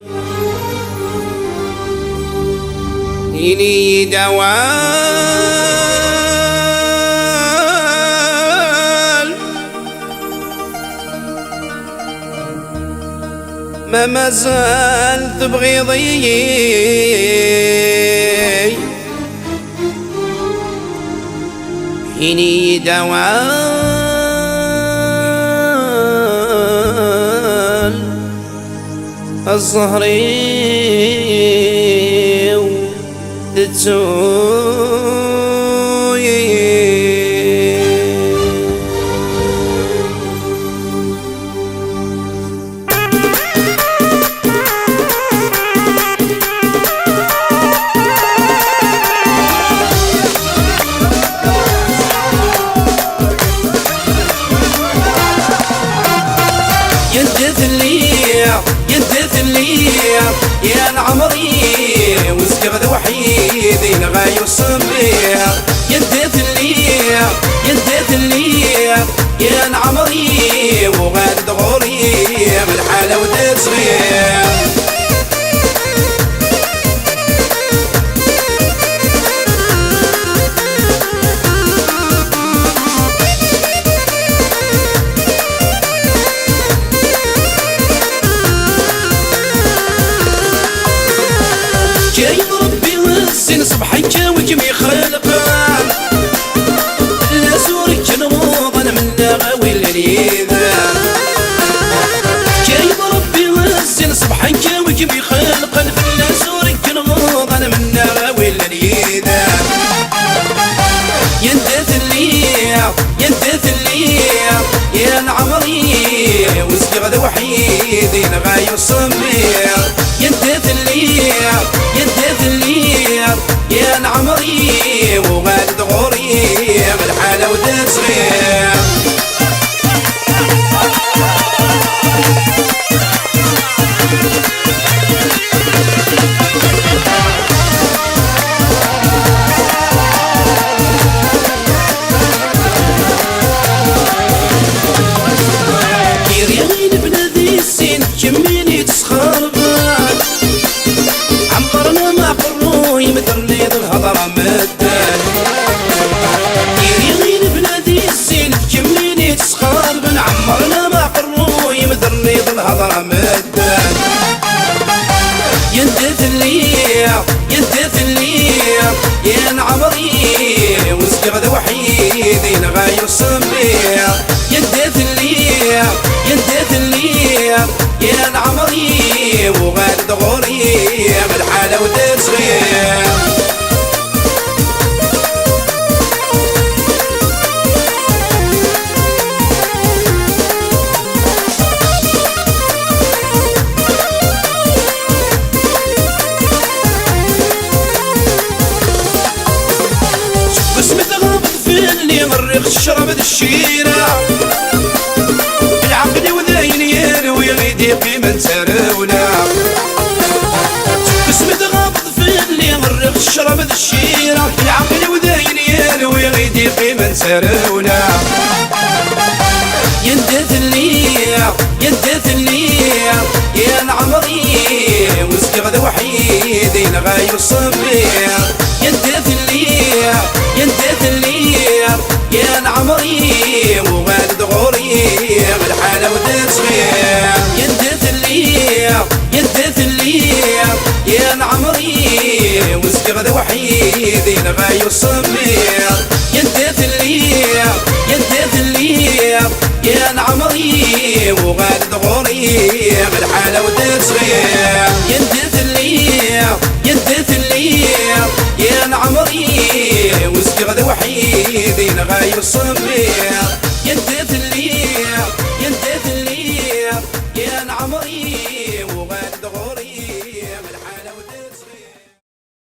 إلي دوال ما زال تبغيضي إلي دوال الزهري تتسوي يدث لي يا العمري وسكغ وحيد غايو الصبير يدث لي يا العمري وغاد غوري بالحالة وتصغير صبحي جاوج مي خلقان لا سورك جنوب انا من غاوي الريذا جايب ربي والسن صبحي جاوج مي خلقان لا سورك جنوب انا من غاوي الريذا يندث لي يا العمري وسجغ وحيد غايو الصبير يندث لي يا العمري وغاد غوري بالحالة وتصغير كيريغين بنادي السين جميني تسخربان عمرنا ما قروي مثل ليض الهضرة مدان كيريغين بنادي السين جميني تسخربان عمرنا ما قروي مثل ليض الهضرة مدان يندث لي يا العمري وسجغ وحيد غايو الصبير يندث لي يا العمري وغاد غوري بالحالة وتصغير مريخ الشرب ذا الشيرة العقل وذاين يروي غيدي قيمة سراونا قسمة غابض في اللي مريخ الشرب ذا الشيرة العقل وذاين يروي غيدي قيمة سراونا يندث لي يا العمري وسجغ وحيد غايو الصبير يندث لي يا العمري وغاد غوري بالحالة وتصغير يندث لي يا العمري وسجغ وحيد غايو الصبير يندث لي يا العمري وغاد غوري بالحالة وتصغير